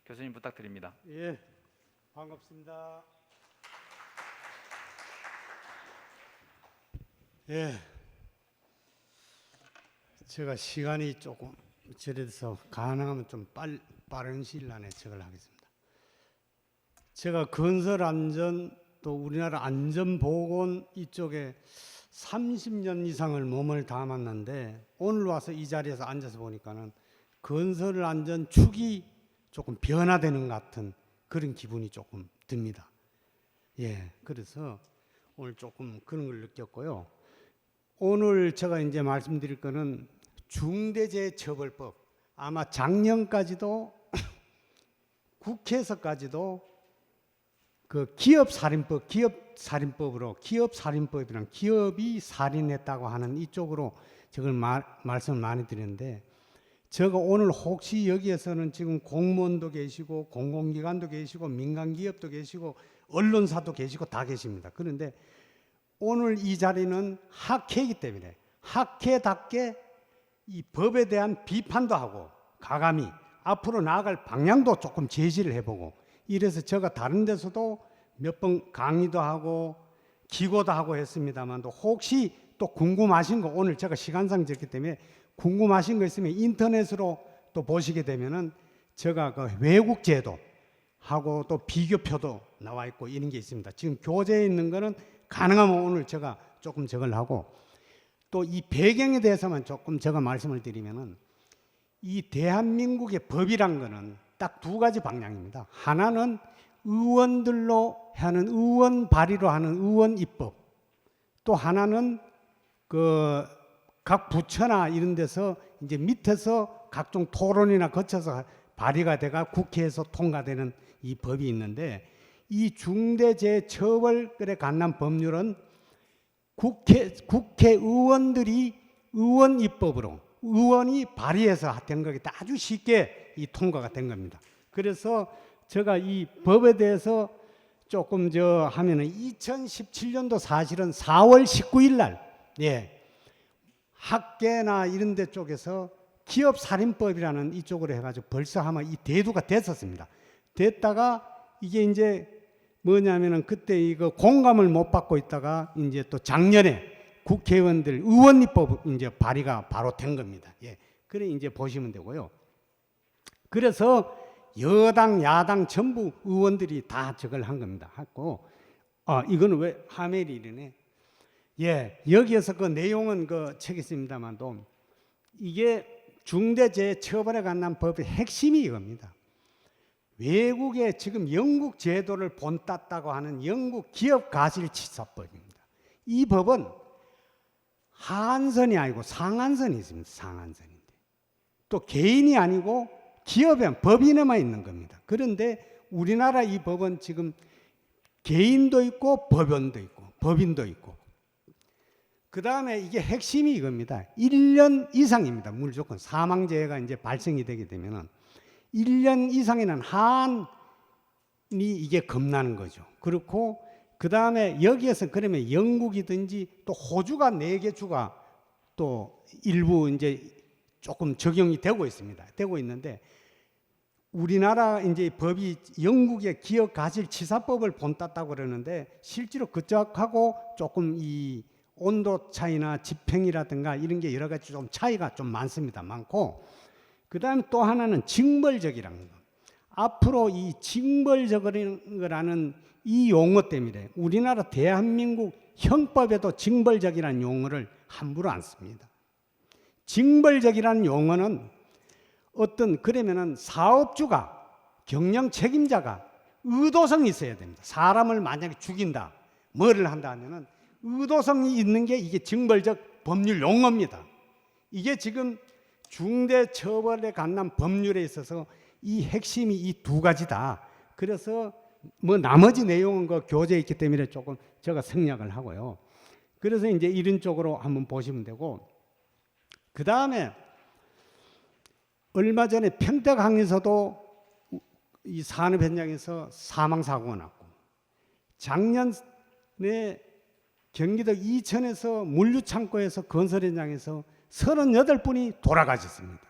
교수님 부탁드립니다. 예, 반갑습니다. 예, 제가 시간이 조금 저래서 가능하면 좀 빠른 시일 안에 저걸 하겠습니다. 제가 건설안전 또 우리나라 안전보건 이쪽에 30년 이상을 몸을 담았는데 오늘 와서 이 자리에서 앉아서 보니까는 건설안전 축이 조금 변화되는 것 같은 그런 기분이 조금 듭니다. 예, 그래서 오늘 조금 그런 걸 느꼈고요. 오늘 제가 이제 말씀드릴 거는 중대재해처벌법, 아마 작년까지도 국회에서까지도 그 기업살인법이란 기업이 살인했다고 하는 이쪽으로 저걸 말씀을 많이 드렸는데, 제가 오늘 혹시 여기에서는 지금 공무원도 계시고 공공기관도 계시고 민간기업도 계시고 언론사도 계시고 다 계십니다. 그런데 오늘 이 자리는 학회이기 때문에 학회답게 이 법에 대한 비판도 하고 가감히 앞으로 나아갈 방향도 조금 제시를 해보고, 이래서 제가 다른 데서도 몇 번 강의도 하고 기고도 하고 했습니다만, 혹시 또 궁금하신 거, 오늘 제가 시간상 적기 때문에 궁금하신 거 있으면 인터넷으로 또 보시게 되면은 제가 그 외국 제도 하고 또 비교표도 나와 있고 이런 게 있습니다. 지금 교재에 있는 거는 가능하면 오늘 제가 조금 저걸 하고, 또 이 배경에 대해서만 조금 제가 말씀을 드리면은, 이 대한민국의 법이란 거는 딱 두 가지 방향입니다. 하나는 의원들로 하는 의원 발의로 하는 의원 입법, 또 하나는 그 각 부처나 이런 데서 이제 밑에서 각종 토론이나 거쳐서 발의가 돼가 국회에서 통과되는 이 법이 있는데, 이 중대재해처벌에 관한 법률은 국회의원들이 의원 입법으로 의원이 발의해서 된 거기 때문에 아주 쉽게 이 통과가 된 겁니다. 그래서 제가 이 법에 대해서 조금 하면은 2017년도 사실은 4월 19일 날, 예, 학계나 이런 데 쪽에서 기업살인법이라는 이쪽으로 해가지고 벌써 아마 이 대두가 됐었습니다. 됐다가 이게 이제 뭐냐면은 그때 이거 공감을 못 받고 있다가 이제 또 작년에 국회의원들 의원입법 이제 발의가 바로 된 겁니다. 예, 그래 이제 보시면 되고요. 그래서 여당, 야당 전부 의원들이 다 저걸 한 겁니다. 하고, 이거는 왜 하멜이 이러네. 예, 여기에서 그 내용은 그 책이 있습니다만도, 이게 중대재해처벌에 관한 법의 핵심이 이겁니다. 외국의 지금 영국 제도를 본땄다고 하는 영국 기업가실치사법입니다. 이 법은 하한선이 아니고 상한선이 있습니다. 상한선인데 또 개인이 아니고 기업에 법인에만 있는 겁니다. 그런데 우리나라 이 법은 지금 개인도 있고 법인도 있고 그 다음에 이게 핵심이 이겁니다. 1년 이상입니다. 무조건 사망재해가 이제 발생이 되게 되면은 1년 이상에는 한이 이게 겁나는 거죠. 그렇고 그 다음에 여기에서 그러면 영국이든지 또 호주가 4개 주가 또 일부 이제 조금 적용이 되고 있습니다. 되고 있는데, 우리나라 이제 법이 영국의 기업가실치사법을 본땄다고 그러는데, 실제로 그쪽하고 조금 이 온도 차이나 집행이라든가 이런 게 여러 가지 좀 차이가 좀 많습니다. 많고, 그 다음에 또 하나는 징벌적이라는 거. 앞으로 이 징벌적이라는 이 용어 때문에 우리나라 대한민국 형법에도 징벌적이라는 용어를 함부로 안 씁니다. 징벌적이라는 용어는 그러면은 사업주가, 경영 책임자가 의도성이 있어야 됩니다. 사람을 만약에 죽인다, 뭐를 한다 하면은 의도성이 있는 게 이게 징벌적 법률 용어입니다. 이게 지금 중대처벌에 관한 법률에 있어서 이 핵심이 이 두 가지다. 그래서 뭐 나머지 내용은 그 교재에 있기 때문에 조금 제가 생략을 하고요. 그래서 이제 이런 쪽으로 한번 보시면 되고, 그 다음에 얼마 전에 평택항에서도 이 산업 현장에서 사망 사고가 났고, 작년에 경기도 이천에서 물류창고에서 건설 현장에서 38분이 돌아가셨습니다.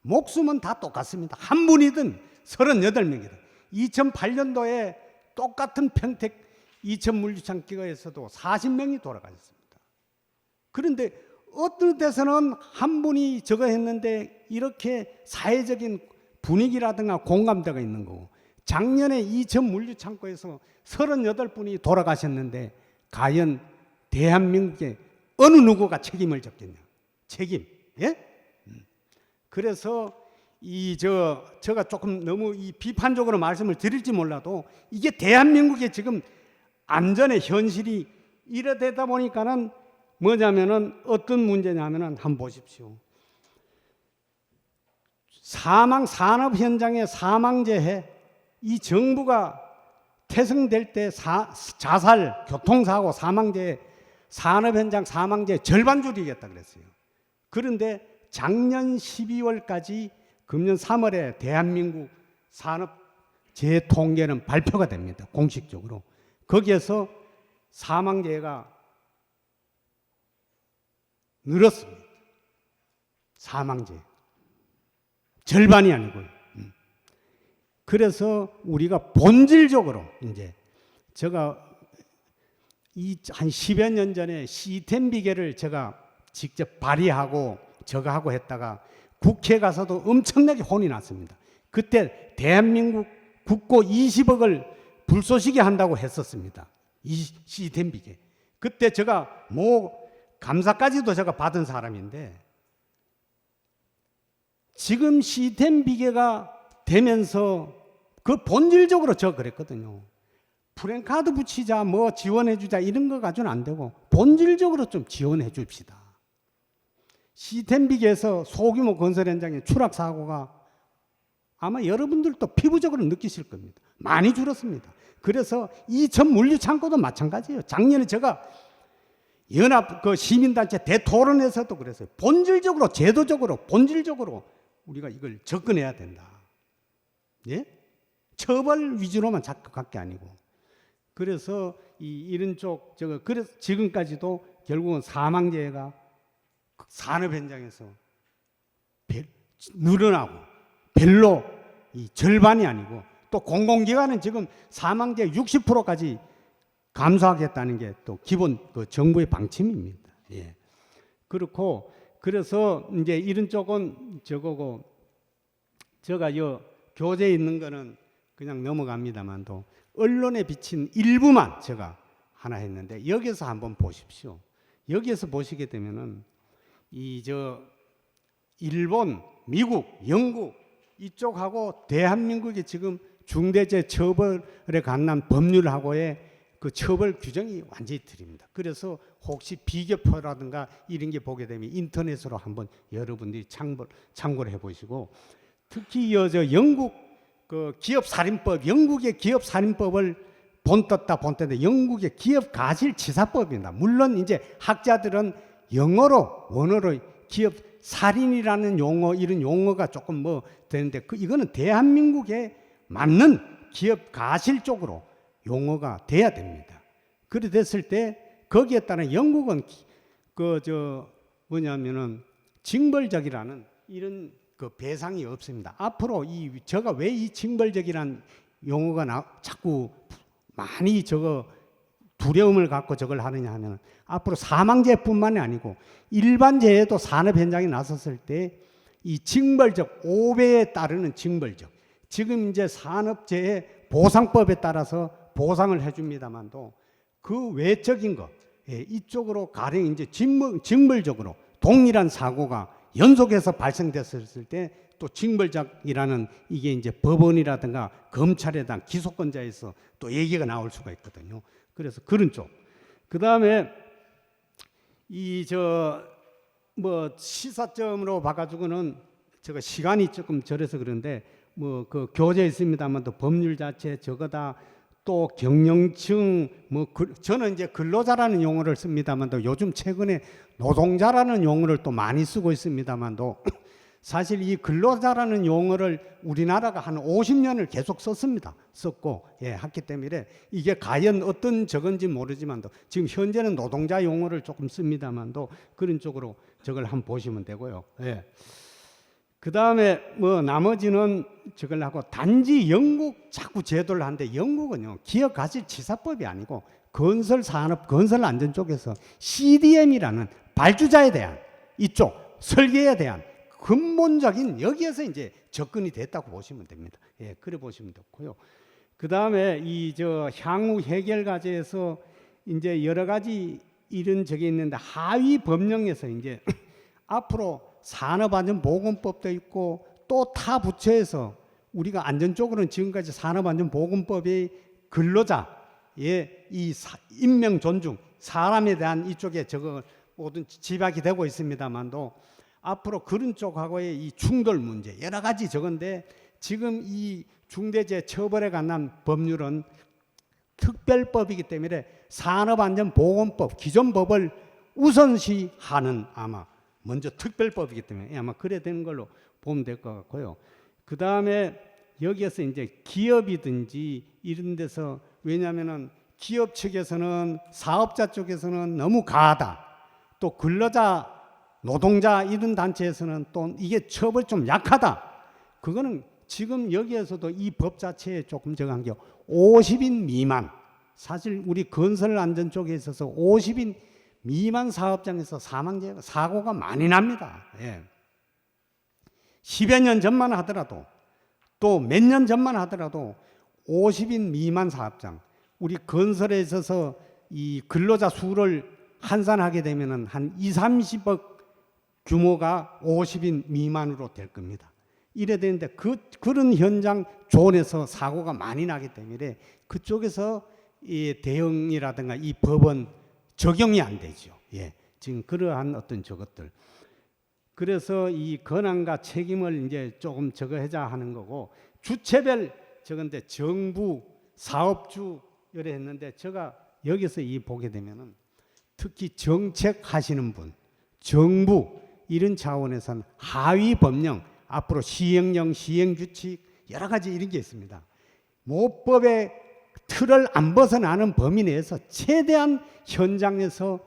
목숨은 다 똑같습니다. 한 분이든 38명이다. 2008년도에 똑같은 평택 이천 물류창기가에서도 40명이 돌아가셨습니다. 그런데 어떤 데서는 한 분이 저거 했는데 이렇게 사회적인 분위기라든가 공감대가 있는 거고, 작년에 이천 물류창고에서 38분이 돌아가셨는데 과연 대한민국의 어느 누구가 책임을 졌겠냐? 책임. 예? 그래서 제가 조금 너무 이 비판적으로 말씀을 드릴지 몰라도 이게 대한민국의 지금 안전의 현실이 이래되다 보니까는 뭐냐면은 어떤 문제냐면은 한번 보십시오. 산업 현장의 사망재해, 이 정부가 태생될 때 자살, 교통사고, 사망재해, 산업 현장 사망재해 절반 줄이겠다 그랬어요. 그런데 작년 12월까지 금년 3월에 대한민국 산업재해 통계는 발표가 됩니다. 공식적으로. 거기에서 사망재해가 늘었습니다. 사망재해. 절반이 아니고요. 그래서 우리가 본질적으로 이제 제가 한 10여 년 전에 시스템 비계를 제가 직접 발의하고 저거 하고 했다가 국회에 가서도 엄청나게 혼이 났습니다. 그때 대한민국 국고 20억을 불쏘시개 한다고 했었습니다. 이 시스템 비계. 그때 제가 감사까지도 제가 받은 사람인데, 지금 시스템 비계가 되면서 그 본질적으로 저 그랬거든요. 프랜카드 붙이자, 지원해주자 이런 거 가지고는 안 되고 본질적으로 좀 지원해 줍시다. 시스템 비계에서 소규모 건설 현장의 추락 사고가 아마 여러분들도 피부적으로 느끼실 겁니다. 많이 줄었습니다. 그래서 이천 물류 창고도 마찬가지예요. 작년에 제가 연합 시민단체 대토론에서도 그랬어요. 본질적으로, 제도적으로, 본질적으로 우리가 이걸 접근해야 된다. 예? 처벌 위주로만 자꾸 갈 게 아니고. 그래서 이런 그래서 지금까지도 결국은 사망재해가 산업 현장에서 늘어나고 별로 절반이 아니고, 또 공공기관은 지금 사망재해 60%까지 감소하겠다는 게 또 기본 정부의 방침입니다. 예. 그렇고, 그래서 이제 이런 쪽은 저거고, 제가 교재에 있는 거는 그냥 넘어갑니다만도 언론에 비친 일부만 제가 하나 했는데, 여기서 한번 보십시오. 여기에서 보시게 되면은 일본, 미국, 영국 이쪽하고 대한민국이 지금 중대재해처벌에 관한 법률하고의 그 처벌 규정이 완전히 틀립니다. 그래서 혹시 비교표라든가 이런 게 보게 되면 인터넷으로 한번 여러분들이 참고를 해보시고, 특히 영국 기업살인법, 영국의 기업살인법을 본떴는데 영국의 기업가실치사법입니다. 물론 이제 학자들은 원어로 기업살인이라는 용어, 이런 용어가 조금 되는데 이거는 대한민국에 맞는 기업가실 쪽으로 용어가 돼야 됩니다. 그래 됐을 때 거기에 따른 영국은 징벌적이라는 이런 배상이 없습니다. 앞으로 제가 왜 이 징벌적이라는 용어가 자꾸 많이 두려움을 갖고 저걸 하느냐 하면, 앞으로 사망재해뿐만이 아니고 일반 재해도 산업 현장에 나섰을 때 이 징벌적 5배에 따르는 징벌적, 지금 이제 산업재해 보상법에 따라서 보상을 해줍니다만도 그 외적인 거, 이쪽으로 가령 이제 징벌적으로 동일한 사고가 연속해서 발생됐을 때 또 징벌적이라는 이게 이제 법원이라든가 검찰에 대한 기소권자에서 또 얘기가 나올 수가 있거든요. 그래서 그런 쪽. 그 다음에 시사점으로 봐가지고는 제가 시간이 조금 절해서 그런데 교재에 있습니다만 또 법률 자체 저거다, 또 경영층 저는 이제 근로자라는 용어를 씁니다만도 요즘 최근에 노동자라는 용어를 또 많이 쓰고 있습니다만도 사실 이 근로자라는 용어를 우리나라가 한 50년을 계속 썼고 했기 때문에 이게 과연 어떤 저건지 모르지만도 지금 현재는 노동자 용어를 조금 씁니다만도 그런 쪽으로 저걸 한번 보시면 되고요. 예. 그 다음에 뭐 나머지는 저걸 하고 단지 영국 자꾸 제도를 하는데 영국은요 기업 가치치사법이 아니고 건설 산업 건설 안전 쪽에서 CDM이라는 발주자에 대한 이쪽 설계에 대한 근본적인 여기에서 이제 접근이 됐다고 보시면 됩니다. 예, 그래 보시면 좋고요. 그 다음에 이 저 향후 해결 과제에서 이제 여러 가지 이런 적이 있는데 하위 법령에서 이제 앞으로 산업안전보건법도 있고 또 타 부처에서 우리가 안전 쪽으로는 지금까지 산업안전보건법의 근로자의 이 인명 존중 사람에 대한 이쪽에 저거 모든 집약이 되고 있습니다만도 앞으로 그런 쪽하고의 이 충돌 문제 여러 가지 적은데 지금 이 중대재해 처벌에 관한 법률은 특별법이기 때문에 산업안전보건법 기존 법을 우선시하는 아마 먼저 특별법이기 때문에 아마 그래 되는 걸로 보면 될 것 같고요. 그 다음에 여기에서 이제 기업이든지 이런 데서 왜냐하면은 기업 측에서는 사업자 쪽에서는 너무 가하다. 또 근로자 노동자 이런 단체에서는 또 이게 처벌 좀 약하다. 그거는 지금 여기에서도 이 법 자체에 조금 정한 게 50인 미만 사실 우리 건설 안전 쪽에 있어서 50인 미만 사업장에서 사고가 많이 납니다. 예. 10여 년 전만 하더라도 또 몇 년 전만 하더라도 50인 미만 사업장 우리 건설에 있어서 이 근로자 수를 환산하게 되면은 한 2, 30억 규모가 50인 미만으로 될 겁니다. 이래 되는데 그런 현장 존에서 사고가 많이 나기 때문에 그쪽에서 이 대응이라든가 이 법은 적용이 안 되죠. 예. 지금 그러한 어떤 저것들. 그래서 이 권한과 책임을 이제 조금 저거 하자 하는 거고 주체별 저건데 정부, 사업주 이래 했는데 제가 여기서 이 보게 되면은 특히 정책 하시는 분, 정부 이런 차원에서는 하위 법령 앞으로 시행령, 시행규칙 여러 가지 이런 게 있습니다. 모법의 틀을 안 벗어나는 범위 내에서 최대한 현장에서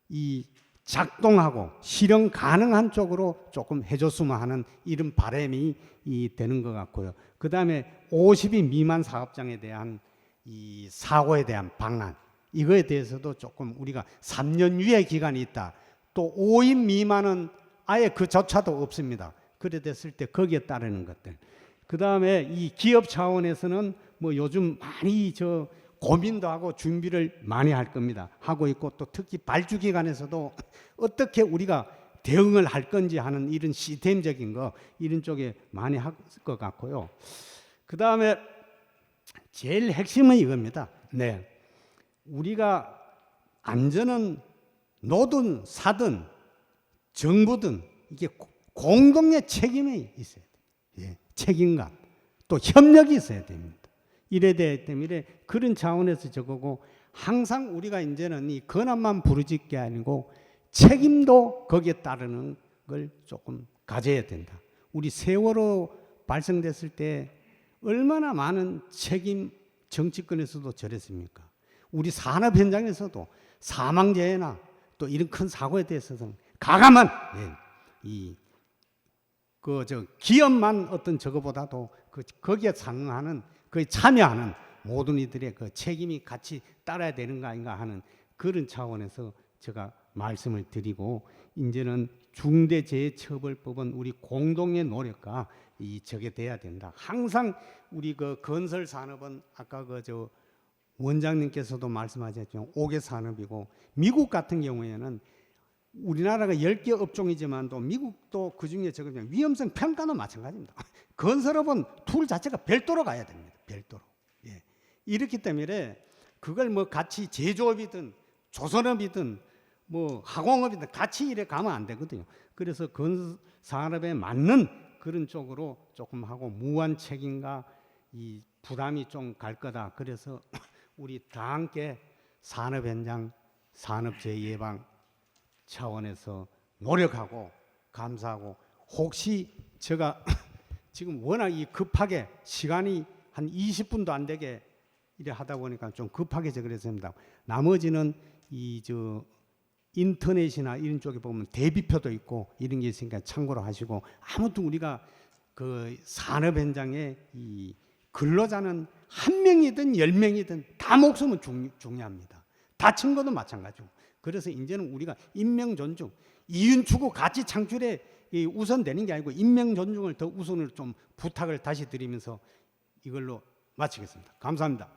이 작동하고 실현 가능한 쪽으로 조금 해줬으면 하는 이런 바람이 되는 것 같고요. 그 다음에 50인 미만 사업장에 대한 이 사고에 대한 방안 이거에 대해서도 조금 우리가 3년 유예 기간이 있다. 또 5인 미만은 아예 그조차도 없습니다. 그래 됐을 때 거기에 따르는 것들. 그 다음에 이 기업 차원에서는 뭐 요즘 많이 저 고민도 하고 준비를 많이 할 겁니다. 하고 있고 또 특히 발주기관에서도 어떻게 우리가 대응을 할 건지 하는 이런 시스템적인 거 이런 쪽에 많이 할 것 같고요. 그 다음에 제일 핵심은 이겁니다. 네, 우리가 안전은 노든 사든 정부든 이게 공동의 책임이 있어야 돼요. 예, 책임감 또 협력이 있어야 됩니다. 이래 되기 때문에 그런 차원에서 저거고 항상 우리가 이제는 이 권한만 부르짖을 게 아니고 책임도 거기에 따르는 걸 조금 가져야 된다. 우리 세월호 발생됐을 때 얼마나 많은 책임 정치권에서도 저랬습니까? 우리 산업 현장에서도 사망재해나 또 이런 큰 사고에 대해서는 가감한 기업만 어떤 저거보다도 거기에 상응하는 거기에 참여하는 모든 이들의 그 책임이 같이 따라야 되는 거 아닌가 하는 그런 차원에서 제가 말씀을 드리고 이제는 중대재해처벌법은 우리 공동의 노력과 이 저게 돼야 된다. 항상 우리 그 건설 산업은 아까 저 원장님께서도 말씀하셨지만 5개 산업이고 미국 같은 경우에는 우리나라가 10개 업종이지만도 미국도 그중에 저거 위험성 평가도 마찬가지입니다. 건설업은 툴 자체가 별도로 가야 됩니다. 별도로. 예. 이렇기 때문에 그걸 뭐 같이 제조업이든 조선업이든 뭐 화공업이든 같이 이래 가면 안 되거든요. 그래서 건설산업에 맞는 그런 쪽으로 조금 하고 무한 책임과 이 부담이 좀 갈 거다. 그래서 우리 다 함께 산업 현장, 산업재해 예방 차원에서 노력하고 감사하고 혹시 제가 지금 워낙 이 급하게 시간이 한 20분도 안 되게 이래 하다 보니까 좀 급하게 그랬습니다. 나머지는 인터넷이나 이런 쪽에 보면 대비표도 있고 이런 게 있으니까 참고로 하시고, 아무튼 우리가 그 산업 현장에 이 근로자는 한 명이든 10명이든 다 목숨은 중요합니다. 다친 것도 마찬가지고. 그래서 이제는 우리가 인명 존중, 이윤 추구 가치 창출에 우선되는 게 아니고 인명 존중을 더 우선으로 좀 부탁을 다시 드리면서 이걸로 마치겠습니다. 감사합니다.